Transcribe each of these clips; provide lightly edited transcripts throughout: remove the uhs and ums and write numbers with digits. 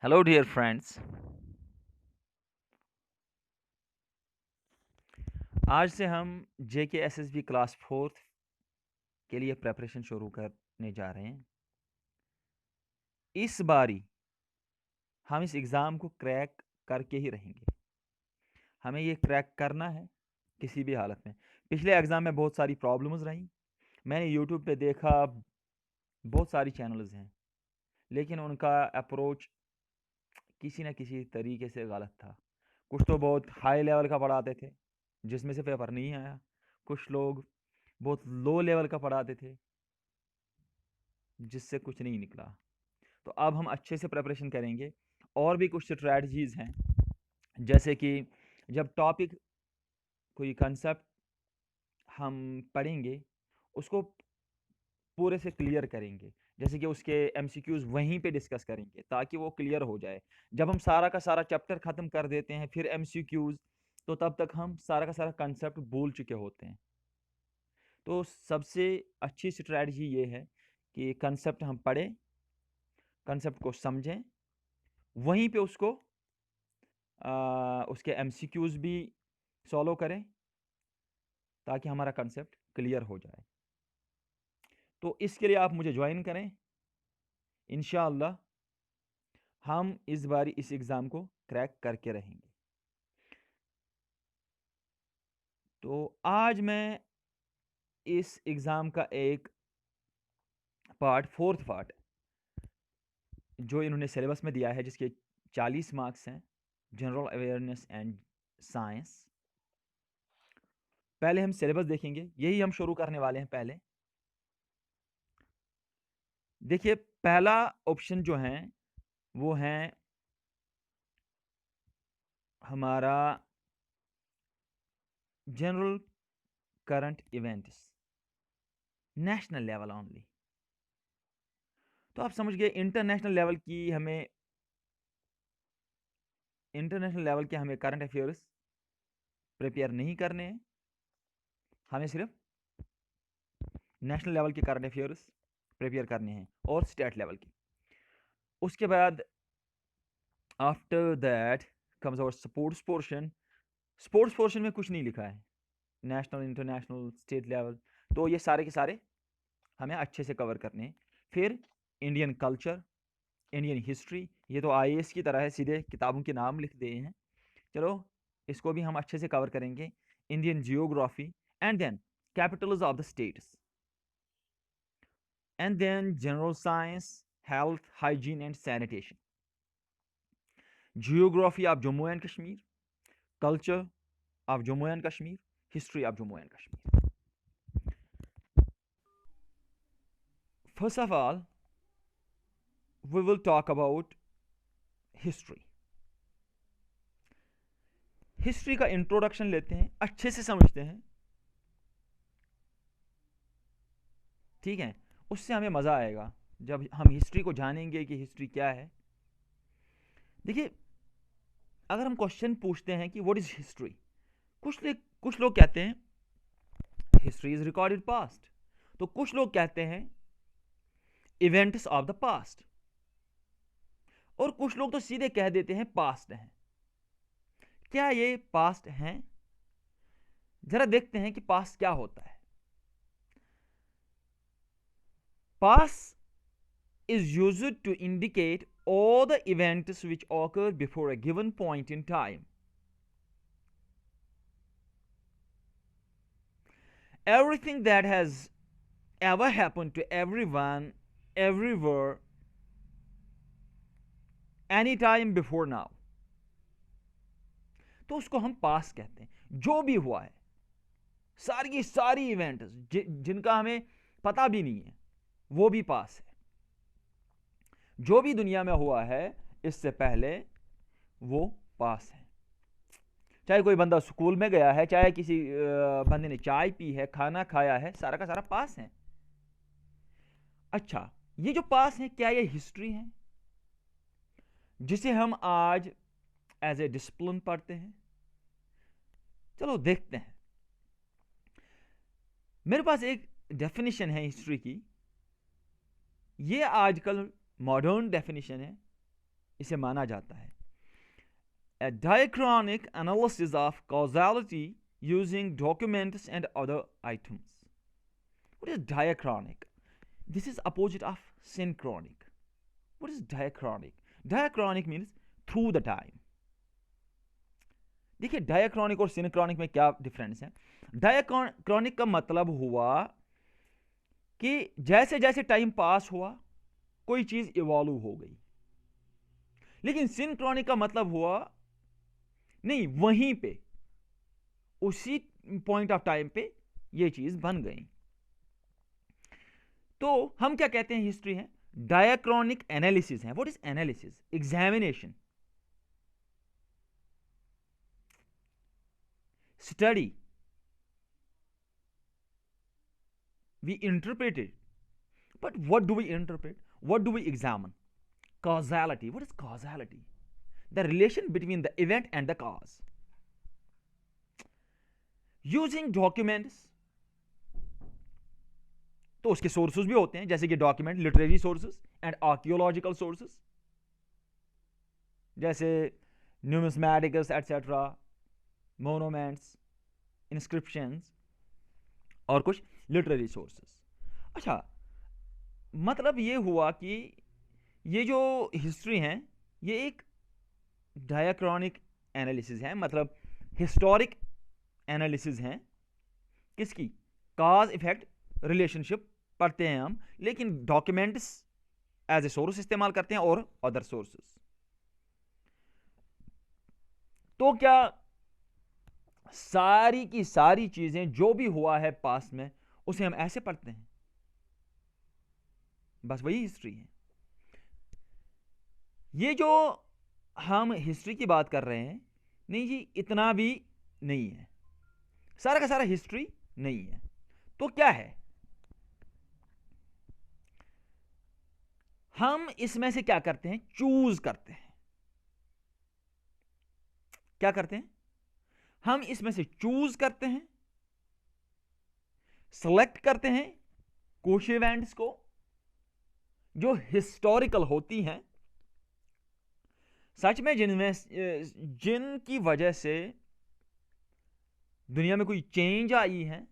Hello, dear friends. आज से हम JKSSB क्लास 4th के लिए प्रेपरेशन शुरू करने जा रहे हैं। इस बारी हम इस एग्ज़ाम को क्रैक करके ही रहेंगे। हमें ये क्रैक करना है किसी भी हालत में। पिछले एग्ज़ाम में बहुत सारी प्रॉब्लम्स रहीं। मैंने यूट्यूब पे देखा, बहुत सारी चैनल्स हैं, लेकिन उनका अप्रोच किसी न किसी तरीके से गलत था। कुछ तो बहुत हाई लेवल का पढ़ाते थे, जिसमें से पेपर नहीं आया। कुछ लोग बहुत लो लेवल का पढ़ाते थे, जिससे कुछ नहीं निकला। तो अब हम अच्छे से प्रिपरेशन करेंगे। और भी कुछ स्ट्रैटेजीज़ हैं, जैसे कि जब टॉपिक कोई कंसेप्ट हम पढ़ेंगे, उसको पूरे से क्लियर करेंगे। जैसे कि उसके एमसीक्यूज़ वहीं पे डिस्कस करेंगे ताकि वो क्लियर हो जाए। जब हम सारा का सारा चैप्टर ख़त्म कर देते हैं फिर एमसीक्यूज़, तो तब तक हम सारा का सारा कंसेप्ट भूल चुके होते हैं। तो सबसे अच्छी स्ट्रैटेजी ये है कि कंसेप्ट हम पढ़ें, कंसेप्ट को समझें, वहीं पे उसको उसके एमसीक्यूज़ भी सॉल्व करें ताकि हमारा कंसेप्ट क्लियर हो जाए। तो इसके लिए आप मुझे ज्वाइन करें। इंशाअल्लाह हम इस बारी इस एग्ज़ाम को क्रैक करके रहेंगे। तो आज मैं इस एग्ज़ाम का एक पार्ट, फोर्थ पार्ट, जो इन्होंने सिलेबस में दिया है, जिसके 40 मार्क्स हैं, जनरल अवेयरनेस एंड साइंस। पहले हम सिलेबस देखेंगे, यही हम शुरू करने वाले हैं। पहले देखिए, पहला ऑप्शन जो है वो है हमारा general current events, national level only. तो आप समझ गए, इंटरनेशनल लेवल के हमें करंट अफेयर्स प्रिपेयर नहीं करने हैं। हमें सिर्फ नेशनल लेवल के करंट अफेयर्स प्रिपेयर करने हैं और स्टेट लेवल के। उसके बाद after that comes our sports portion. Sports portion में कुछ नहीं लिखा है, नेशनल, इंटरनेशनल, स्टेट लेवल। तो ये सारे के सारे हमें अच्छे से कवर करने हैं। फिर इंडियन कल्चर, इंडियन हिस्ट्री, ये तो आईएएस की तरह है, सीधे किताबों के नाम लिख दिए हैं। चलो, इसको भी हम अच्छे से कवर करेंगे। Indian geography, and then capitals of the states, and then general science, health, hygiene and sanitation, geography of Jammu and Kashmir, culture of Jammu and Kashmir, history of Jammu and Kashmir. First of all, we will talk about history. History का introduction लेते हैं, अच्छे से समझते हैं, ठीक है। उससे हमें मज़ा आएगा जब हम हिस्ट्री को जानेंगे कि हिस्ट्री क्या है। देखिए, अगर हम क्वेश्चन पूछते हैं कि व्हाट इज़ हिस्ट्री, कुछ लोग कहते हैं हिस्ट्री इज़ रिकॉर्डेड पास्ट, तो कुछ लोग कहते हैं इवेंट्स ऑफ द पास्ट, और कुछ लोग तो सीधे कह देते हैं पास्ट हैं। क्या ये पास्ट हैं? जरा देखते हैं कि पास्ट क्या होता है। Past is used to indicate all the events which occur before a given point in time. Everything that has ever happened to everyone, everywhere, anytime before now. तो उसको हम पास्ट कहते हैं। जो भी हुआ है, सारी की सारी इवेंट्स जिनका हमें पता भी नहीं है, वो भी पास्ट है। जो भी दुनिया में हुआ है इससे पहले, वो पास्ट है। चाहे कोई बंदा स्कूल में गया है, चाहे किसी बंदे ने चाय पी है, खाना खाया है, सारा का सारा पास है। अच्छा, ये जो पास है, क्या ये हिस्ट्री है जिसे हम आज एज ए डिसिप्लिन पढ़ते हैं? चलो देखते हैं। मेरे पास एक डेफिनेशन है हिस्ट्री की। ये आजकल मॉडर्न डेफिनेशन है, इसे माना जाता है। A diachronic analysis of causality using documents and other items. What is diachronic? This is opposite of synchronic. What is diachronic? Diachronic means through the time. देखिए डायक्रॉनिक और सिनक्रॉनिक में क्या डिफरेंस है। डायक्रॉनिक का मतलब हुआ कि जैसे जैसे टाइम पास हुआ कोई चीज इवॉल्व हो गई, लेकिन सिनक्रॉनिक का मतलब हुआ नहीं, वहीं पे उसी पॉइंट ऑफ टाइम पे ये चीज बन गई। तो हम क्या कहते हैं, हिस्ट्री है। डायक्रॉनिक एनालिसिस है। What is analysis? Examination, study, we interpret it. But what do we interpret? What do we examine? Causality. What is causality? The relation between the event and the cause. Using documents, तो उसके sources भी होते हैं, जैसे कि document, literary sources and archaeological sources, जैसे numismatics etcetera, monuments, inscriptions और कुछ लिटरेरी सोर्सेस। अच्छा, मतलब ये हुआ कि ये जो हिस्ट्री है ये एक डायक्रॉनिक एनालिसिस है, मतलब हिस्टोरिक एनालिसिस है। किसकी? काज इफेक्ट रिलेशनशिप पढ़ते हैं हम, लेकिन डॉक्यूमेंट्स एज ए सोर्स इस्तेमाल करते हैं और अदर सोर्सेस। तो क्या सारी की सारी चीजें जो भी हुआ है पास्ट में उसे हम ऐसे पढ़ते हैं? बस वही हिस्ट्री है। ये जो हम हिस्ट्री की बात कर रहे हैं, नहीं जी, इतना भी नहीं है, सारा का सारा हिस्ट्री नहीं है। तो क्या है? हम इसमें से क्या करते हैं? चूज करते हैं। क्या करते हैं? हम इसमें से चूज करते हैं, सेलेक्ट करते हैं कुछ इवेंट्स को जो हिस्टोरिकल होती हैं, सच में जिनकी वजह से दुनिया में कोई चेंज आई है,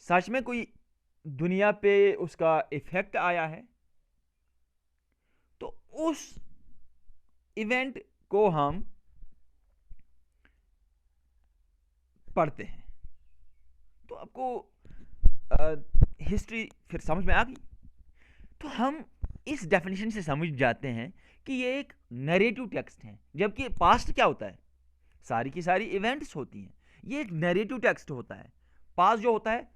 सच में कोई दुनिया पे उसका इफेक्ट आया है, तो उस इवेंट को हम पढ़ते हैं। तो आपको हिस्ट्री फिर समझ में आ गई। तो हम इस डेफिनेशन से समझ जाते हैं कि ये एक नैरेटिव टेक्स्ट है, जबकि पास्ट क्या होता है? सारी की सारी इवेंट्स होती हैं। ये एक नैरेटिव टेक्स्ट होता है। पास्ट जो होता है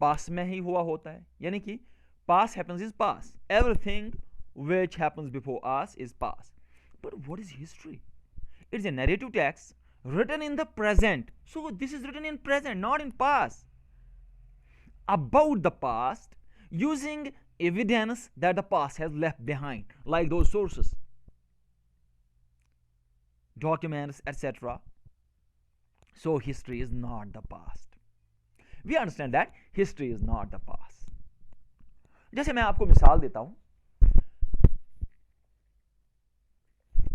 पास्ट में ही हुआ होता है, यानी कि past happens is past, everything which happens before us is past. But what is history? It's a narrative text written in the present. So this is written in present, not in past. About the past, using evidence that the past has left behind, like those sources, documents, etc. So history is not the past. We understand that history is not the past. जैसे मैं आपको मिसाल देता हूं,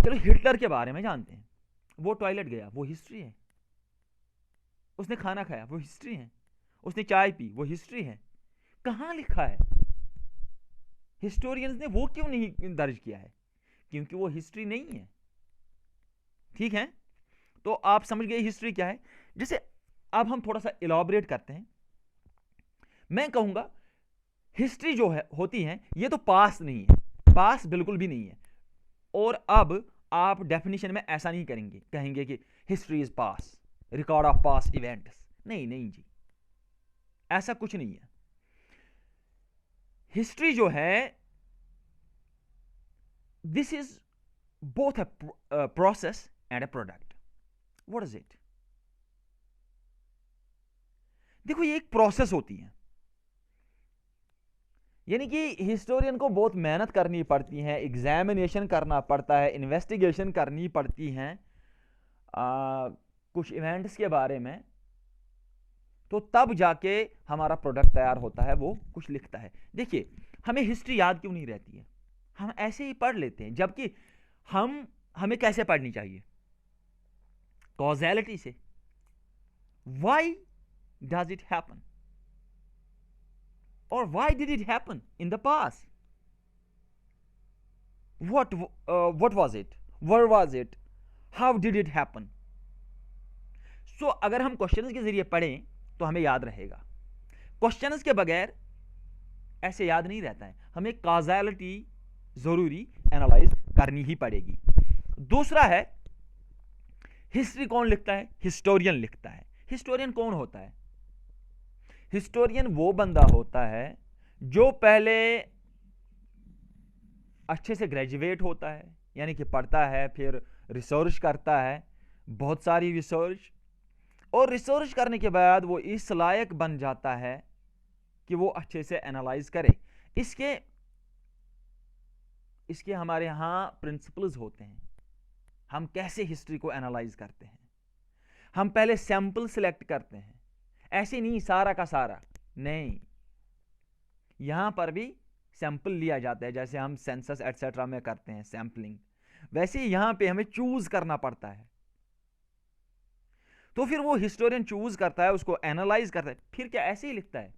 चलो Hitler के बारे में जानते हैं। वो टॉयलेट गया, वो हिस्ट्री है। उसने खाना खाया, वो हिस्ट्री है। उसने चाय पी, वो हिस्ट्री है। कहां लिखा है? हिस्टोरियंस ने वो क्यों नहीं दर्ज किया है? क्योंकि वो हिस्ट्री नहीं है। ठीक है, तो आप समझ गए हिस्ट्री क्या है। जैसे अब हम थोड़ा सा इलॉबरेट करते हैं। मैं कहूंगा हिस्ट्री जो है होती है ये तो पास्ट नहीं है, पास्ट बिल्कुल भी नहीं है। और अब आप डेफिनेशन में ऐसा नहीं करेंगे, कहेंगे कि history is past, record of past events. नहीं नहीं जी, ऐसा कुछ नहीं है। हिस्ट्री जो है, this is both a process and a product. What is it? देखो, ये एक प्रोसेस होती है, यानी कि हिस्टोरियन को बहुत मेहनत करनी पड़ती है, एग्जामिनेशन करना पड़ता है, इन्वेस्टिगेशन करनी पड़ती है कुछ इवेंट्स के बारे में, तो तब जाके हमारा प्रोडक्ट तैयार होता है, वो कुछ लिखता है। देखिए, हमें हिस्ट्री याद क्यों नहीं रहती है? हम ऐसे ही पढ़ लेते हैं, जबकि हमें कैसे पढ़नी चाहिए? कॉजेलिटी से। वाई डज इट हैपन, और why did it happen in the past? what was it, where was it, how did it happen? सो अगर हम क्वेश्चंस के जरिए पढ़ें तो हमें याद रहेगा। क्वेश्चंस के बगैर ऐसे याद नहीं रहता है, हमें कॉजेलिटी जरूरी एनालाइज करनी ही पड़ेगी। दूसरा है, हिस्ट्री कौन लिखता है? हिस्टोरियन लिखता है। हिस्टोरियन कौन होता है? हिस्टोरियन वो बंदा होता है जो पहले अच्छे से ग्रेजुएट होता है, यानी कि पढ़ता है, फिर रिसर्च करता है, बहुत सारी रिसर्च, और रिसर्च करने के बाद वो इस लायक बन जाता है कि वो अच्छे से एनालाइज करे। इसके हमारे यहाँ प्रिंसिपल्स होते हैं, हम कैसे हिस्ट्री को एनालाइज करते हैं। हम पहले सैंपल सिलेक्ट करते हैं, ऐसे नहीं सारा का सारा नहीं, यहां पर भी सैंपल लिया जाता है, जैसे हम सेंसस एटसेट्रा में करते हैं सैंपलिंग, वैसे यहां पे हमें चूज करना पड़ता है। तो फिर वो हिस्टोरियन चूज करता है, उसको एनालाइज करता है, फिर क्या ऐसे ही लिखता है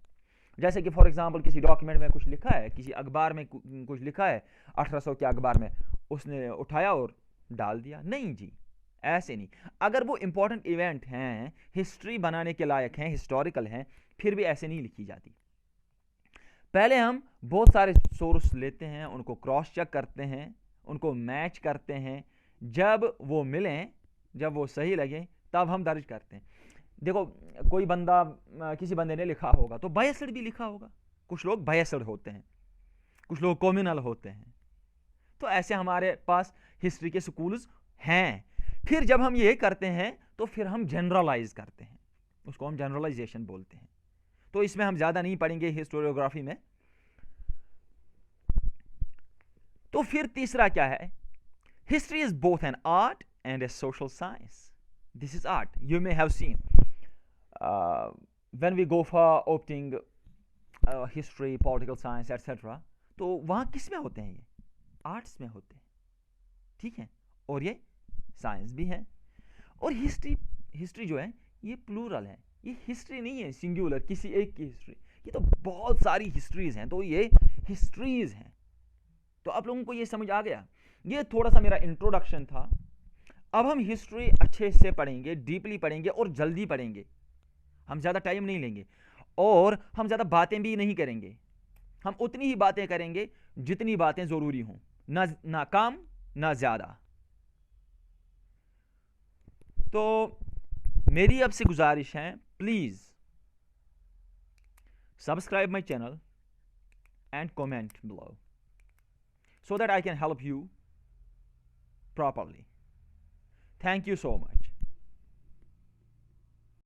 जैसे कि फॉर एग्जांपल किसी डॉक्यूमेंट में कुछ लिखा है, किसी अखबार में कुछ लिखा है, 1800 के अखबार में, उसने उठाया और डाल दिया? नहीं जी, ऐसे नहीं। अगर वो इंपॉर्टेंट इवेंट हैं, हिस्ट्री बनाने के लायक हैं, हिस्टोरिकल हैं, फिर भी ऐसे नहीं लिखी जाती। पहले हम बहुत सारे सोर्स लेते हैं, उनको क्रॉस चेक करते हैं, उनको मैच करते हैं, जब वो मिलें, जब वो सही लगे, तब हम दर्ज करते हैं। देखो, कोई बंदा, किसी बंदे ने लिखा होगा तो बायस्ड भी लिखा होगा, कुछ लोग बायस्ड होते हैं, कुछ लोग कॉम्युनल होते हैं, तो ऐसे हमारे पास हिस्ट्री के स्कूल्स हैं। फिर जब हम ये करते हैं तो फिर हम जनरलाइज करते हैं, उसको हम जनरलाइजेशन बोलते हैं। तो इसमें हम ज्यादा नहीं पढ़ेंगे हिस्टोरियोग्राफी में। तो फिर तीसरा क्या है? History is both an art and a social science. This is art. You may have seen when we go for opting history, political science etcetera, तो वहां किस में होते हैं? ये आर्ट्स में होते हैं, ठीक है, और ये साइंस भी है। और हिस्ट्री जो है ये प्लूरल है, ये हिस्ट्री नहीं है सिंगुलर किसी एक की हिस्ट्री, ये तो बहुत सारी हिस्ट्रीज हैं, तो ये हिस्ट्रीज हैं। तो आप लोगों को ये समझ आ गया? ये थोड़ा सा मेरा इंट्रोडक्शन था। अब हम हिस्ट्री अच्छे से पढ़ेंगे, डीपली पढ़ेंगे और जल्दी पढ़ेंगे, हम ज़्यादा टाइम नहीं लेंगे और हम ज़्यादा बातें भी नहीं करेंगे। हम उतनी ही बातें करेंगे जितनी बातें ज़रूरी हों, ना कम ना ज़्यादा। तो मेरी आपसे गुजारिश है, please subscribe my channel and comment below so that I can help you properly. Thank you so much.